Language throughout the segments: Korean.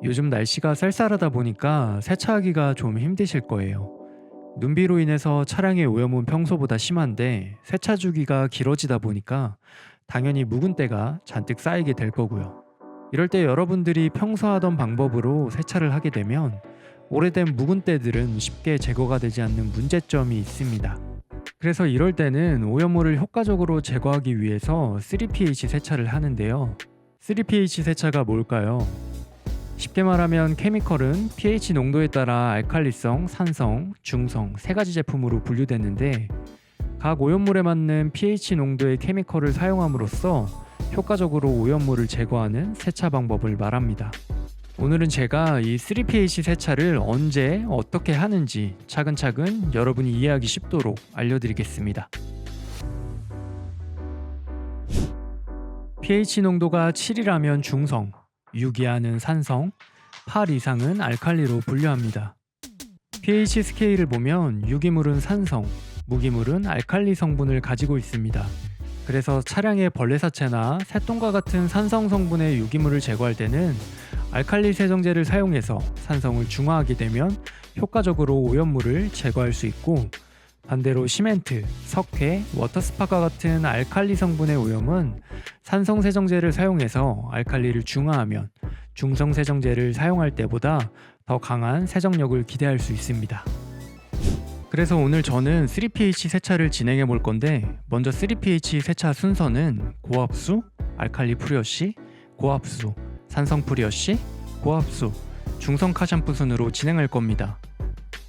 요즘 날씨가 쌀쌀하다 보니까 세차하기가 좀 힘드실 거예요. 눈비로 인해서 차량의 오염은 평소보다 심한데 세차 주기가 길어지다 보니까 당연히 묵은 때가 잔뜩 쌓이게 될 거고요. 이럴 때 여러분들이 평소 하던 방법으로 세차를 하게 되면 오래된 묵은 때들은 쉽게 제거가 되지 않는 문제점이 있습니다. 그래서 이럴 때는 오염물을 효과적으로 제거하기 위해서 3pH 세차를 하는데요. 3pH 세차가 뭘까요? 쉽게 말하면 케미컬은 pH 농도에 따라 알칼리성, 산성, 중성 세 가지 제품으로 분류됐는데 각 오염물에 맞는 pH 농도의 케미컬을 사용함으로써 효과적으로 오염물을 제거하는 세차 방법을 말합니다. 오늘은 제가 이 3pH 세차를 언제 어떻게 하는지 차근차근 여러분이 이해하기 쉽도록 알려드리겠습니다. pH 농도가 7이라면 중성, 6 이하는 산성, 8 이상은 알칼리로 분류합니다. pH 스케일을 보면 유기물은 산성, 무기물은 알칼리 성분을 가지고 있습니다. 그래서 차량의 벌레사체나 새똥과 같은 산성 성분의 유기물을 제거할 때는 알칼리 세정제를 사용해서 산성을 중화하게 되면 효과적으로 오염물을 제거할 수 있고, 반대로 시멘트, 석회, 워터스파과 같은 알칼리 성분의 오염은 산성 세정제를 사용해서 알칼리를 중화하면 중성 세정제를 사용할 때보다 더 강한 세정력을 기대할 수 있습니다. 그래서 오늘 저는 3pH 세차를 진행해 볼 건데, 먼저 3pH 세차 순서는 고압수, 알칼리 프리워시, 고압수, 산성 프리워시, 고압수, 중성 카샴푸 순으로 진행할 겁니다.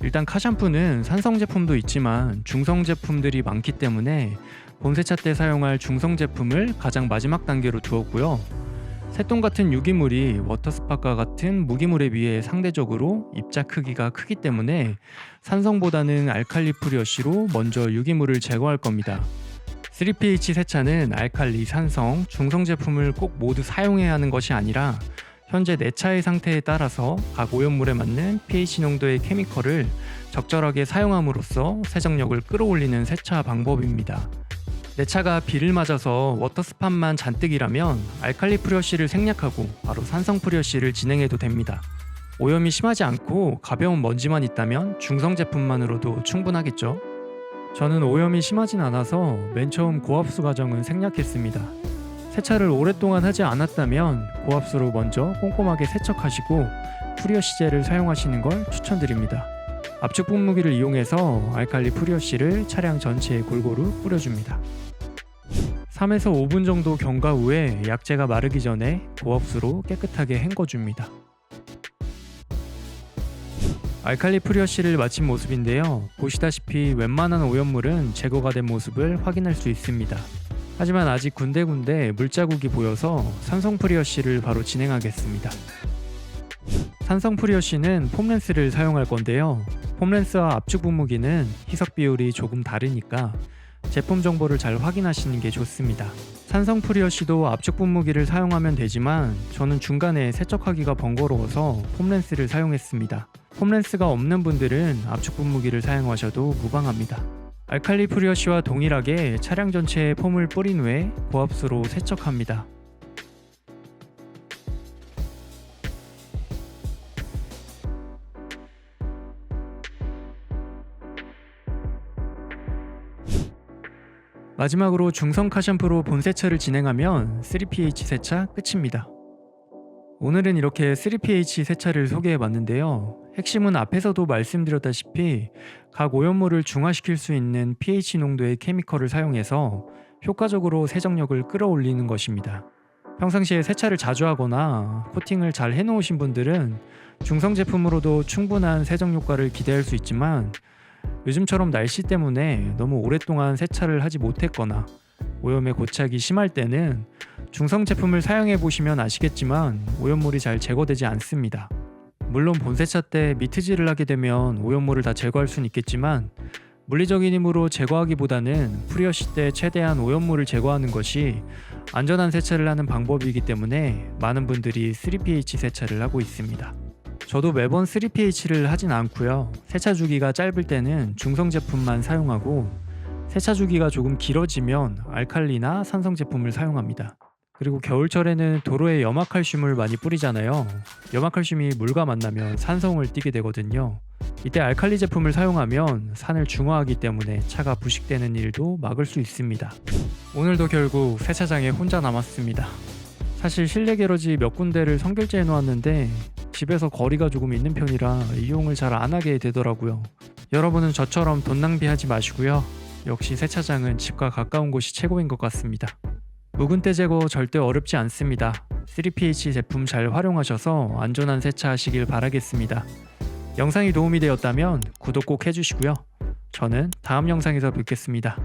일단 카샴푸는 산성 제품도 있지만 중성 제품들이 많기 때문에 본세차 때 사용할 중성 제품을 가장 마지막 단계로 두었고요. 새똥 같은 유기물이 워터스파과 같은 무기물에 비해 상대적으로 입자 크기가 크기 때문에 산성보다는 알칼리 프리워시로 먼저 유기물을 제거할 겁니다. 3pH 세차는 알칼리, 산성, 중성 제품을 꼭 모두 사용해야 하는 것이 아니라 현재 내 차의 상태에 따라서 각 오염물에 맞는 pH 농도의 케미컬을 적절하게 사용함으로써 세정력을 끌어올리는 세차 방법입니다. 내 차가 비를 맞아서 워터스팟만 잔뜩이라면 알칼리 프리워시를 생략하고 바로 산성 프리워시를 진행해도 됩니다. 오염이 심하지 않고 가벼운 먼지만 있다면 중성 제품만으로도 충분하겠죠. 저는 오염이 심하진 않아서 맨 처음 고압수 과정은 생략했습니다. 세차를 오랫동안 하지 않았다면 고압수로 먼저 꼼꼼하게 세척하시고 프리워시제를 사용하시는 걸 추천드립니다. 압축 분무기를 이용해서 알칼리 프리워시를 차량 전체에 골고루 뿌려줍니다. 3에서 5분 정도 경과 후에 약재가 마르기 전에 고압수로 깨끗하게 헹궈줍니다. 알칼리 프리워시를 마친 모습인데요. 보시다시피 웬만한 오염물은 제거가 된 모습을 확인할 수 있습니다. 하지만 아직 군데군데 물자국이 보여서 산성 프리워시를 바로 진행하겠습니다. 산성 프리워시는 폼렌스를 사용할 건데요. 폼렌스와 압축 분무기는 희석 비율이 조금 다르니까 제품 정보를 잘 확인하시는 게 좋습니다. 산성 프리워시도 압축 분무기를 사용하면 되지만 저는 중간에 세척하기가 번거로워서 폼렌스를 사용했습니다. 폼렌스가 없는 분들은 압축 분무기를 사용하셔도 무방합니다. 알칼리 프리워시와 동일하게 차량 전체에 폼을 뿌린 후에 고압수로 세척합니다. 마지막으로 중성 카샴푸로 본세차를 진행하면 3pH 세차 끝입니다. 오늘은 이렇게 3pH 세차를 소개해봤는데요. 핵심은 앞에서도 말씀드렸다시피 각 오염물을 중화시킬 수 있는 pH 농도의 케미컬을 사용해서 효과적으로 세정력을 끌어올리는 것입니다. 평상시에 세차를 자주 하거나 코팅을 잘 해놓으신 분들은 중성 제품으로도 충분한 세정 효과를 기대할 수 있지만, 요즘처럼 날씨 때문에 너무 오랫동안 세차를 하지 못했거나 오염에 고착이 심할 때는 중성 제품을 사용해 보시면 아시겠지만 오염물이 잘 제거되지 않습니다. 물론 본세차 때 미트질을 하게 되면 오염물을 다 제거할 수는 있겠지만, 물리적인 힘으로 제거하기보다는 프리워시 때 최대한 오염물을 제거하는 것이 안전한 세차를 하는 방법이기 때문에 많은 분들이 3pH 세차를 하고 있습니다. 저도 매번 3pH를 하진 않고요. 세차 주기가 짧을 때는 중성 제품만 사용하고 세차 주기가 조금 길어지면 알칼리나 산성 제품을 사용합니다. 그리고 겨울철에는 도로에 염화칼슘을 많이 뿌리잖아요. 염화칼슘이 물과 만나면 산성을 띠게 되거든요. 이때 알칼리 제품을 사용하면 산을 중화하기 때문에 차가 부식되는 일도 막을 수 있습니다. 오늘도 결국 세차장에 혼자 남았습니다. 사실 실내 게러지 몇 군데를 선결제해 놓았는데 집에서 거리가 조금 있는 편이라 이용을 잘 안 하게 되더라고요. 여러분은 저처럼 돈 낭비하지 마시고요. 역시 세차장은 집과 가까운 곳이 최고인 것 같습니다. 묵은 때 제거 절대 어렵지 않습니다. 3PH 제품 잘 활용하셔서 안전한 세차하시길 바라겠습니다. 영상이 도움이 되었다면 구독 꼭 해주시고요. 저는 다음 영상에서 뵙겠습니다.